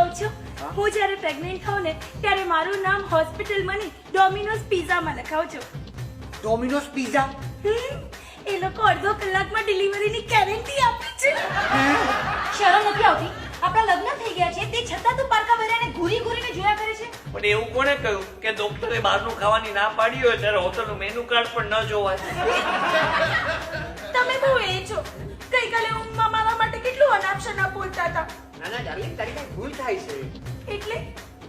કહું છું, હું જ્યારે પ્રેગ્નન્ટ થાઉં ને ત્યારે મારું નામ હોસ્પિટલમાં નહીં ડોમિનોઝ પિઝામાં લખાવજો. Domino's pizza? એ લોકો અડધો કલાકમાં ડિલિવરીની ગેરંટી આપે છે. શરમ નથી આવતી? આપણા લગ્ન થઈ ગયા છે તે છતાં તું પારકા બહેરાને ઘૂરી ઘૂરીને જોયા કરે છે. પણ એવું કોને કહ્યું કે ડોક્ટરે બહારનું ખાવાની ના પાડી હોય ત્યારે હોટલનું મેનુ કાર્ડ પણ ન જોવાય? તમે બહુ એ છો. ગઈકાલે ઊંઘમાં મારા માટે કેટલું અનાપ-શનાપ બોલતા હતા. ના ના ડાર્લિંગ, તારી કઈ ભૂલ થાય છે. એટલે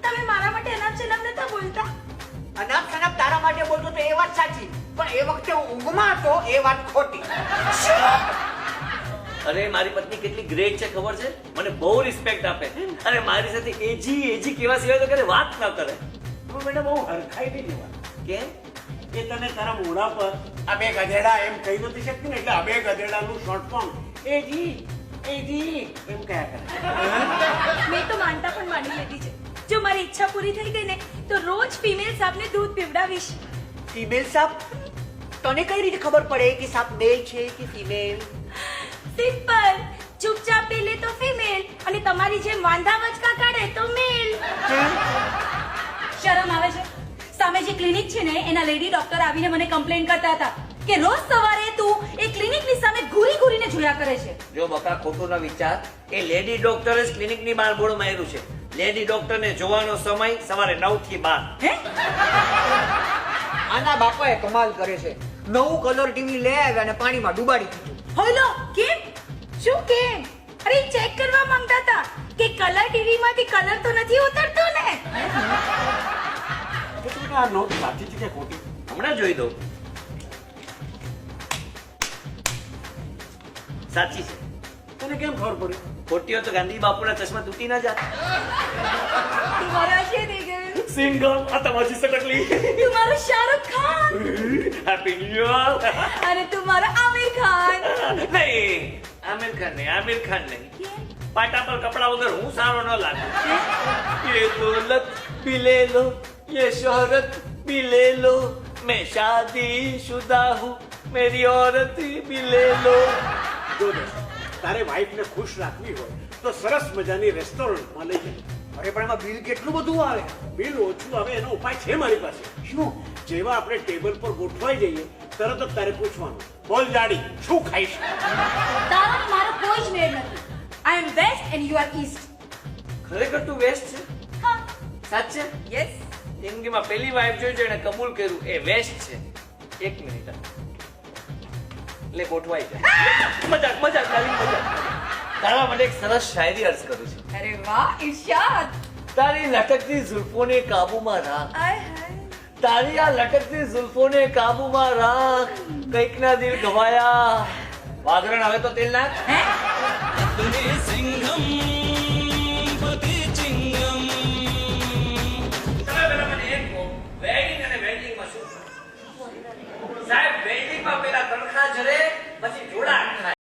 તમે મારા માટે અનાપ-શનાપ નતા બોલતા? અનાપ શનાપ તારા માટે બોલતો તો એ વાત સાચી, પણ એ વખતે હું ઊંઘમાં હતો એ વાત ખોટી. અરે મારી પત્ની કેટલી ગ્રેટ છે ખબર છે? મને બહુ રિસ્પેક્ટ આપે અને મારી સાથે એજી કેવા સિવાય તો કਦੇ વાત ન કરે. તું બેટા બહુ હરખાઈ નહીં લેવા. કેમ? એ તને તારા મોઢા પર આ બે ગધેડા એમ કહી નથી શકતી ને, એટલે આ બે ગધેડાનું શોર્ટ ફોર્મ એજી એમ કહ્યા કરે. મેં તો માનતા પણ માની લીધી છે. જો મારી ઈચ્છા પૂરી થઈ ગઈ ને તો રોજ ફિમેલ સાપને દૂધ પીવડાવીશ. ફિમેલ સાપ? તને કઈ રીતે ખબર પડે કે સાપ મેલ છે કે ફિમેલ? સિમ્પલ. ચૂપચાપ પી લે તો ફિમેલ અને તમારી જેમ વાંધા વચકા કાઢે તો મેલ. શરમ આવે છે? સામે જે ક્લિનિક છે ને એના લેડી ડોક્ટર આવીને મને કમ્પ્લેન કરતા હતા કે રોજ સવારે તું એ ક્લિનિકની સામે ઘૂરી ઘૂરીને જોયા કરે છે. જો બકા ખોટું ન વિચાર, એ લેડી ડોક્ટરે જ ક્લિનિકની બહાર બોર્ડ માર્યું છે. લેડી ડોક્ટરને જોવાનો સમય સવારે 9 થી 12. હે? આના બાપાએ કમાલ કરે છે. નવું કલર ટીવી લઈ આવ્યા અને પાણીમાં ડુબાડી દીધું. હોલો કેમ? શું કેમ? અરે ચેક કરવા માંગતા હતા કે કલર ટીવી માંથી કલર તો નથી ઉતરતો ને. તો તું આ નોટ સાચી છે કે ખોટી? હમણાં જોઈ દઉં. સાચી છે. તને કેમ ખબર પડી? ખોટી હોય તો ગાંધી બાપુના ચશ્મા તૂટી ના જાત. तुम्हारा अजय देवगन, સિંગમ આ તમારી સટકલી. तुम्हारा Shahrukh Khan happy new year. અને तुम्हारा आमिर खान. નહીં, આમિર ખાન નહીં. પાટા પર કપડા વગર હું સારો ન લાગુ. ये दौलत भी ले लो, ये शोहरत भी ले लो, मैं शादी शुदा हूँ, मेरी औरत भी ले लो. જો દોસ્ત, તારે વાઈફને ખુશ રાખવી હોય તો સરસ મજાની રેસ્ટોરન્ટમાં લઈ જાય. અરે પણ એમાં બિલ કેટલું બધું આવે. બિલ ઓછું આવે એનો ઉપાય છે મારી પાસે. શું? જેવા આપણે ટેબલ પર ગોઠવાઈ જઈએ તરત જ તારે પૂછવાનું, બોલ જાડી શું ખાઈશ? તારો ને મારો કોઈ જ મેળ નથી. I am west and you are east. ખરેખર તું વેસ્ટ છે? હા, સાચે? યસ. જિંદગીમાં પહેલી વાઈફ જોઈ છે એને કબૂલ કર્યું એ વેસ્ટ છે. 1 મિનિટ એટલે ગોઠવાઈ જાય. મજાક darling, મજાક. તારા માટે એક સરસ શાયરી અર્જ કરું છું. અરે વાહ ઇરશાદ. તારી લટકતી ઝુલ્ફોને કાબુમાં રાખ, આય હાય. તારી આ લટકતી ઝુલ્ફોને કાબુમાં રાખ, કંઈક ના દિલ ગવાયા. વાઘરણ હવે તો તેલ નાખ. હે? સિંઘમ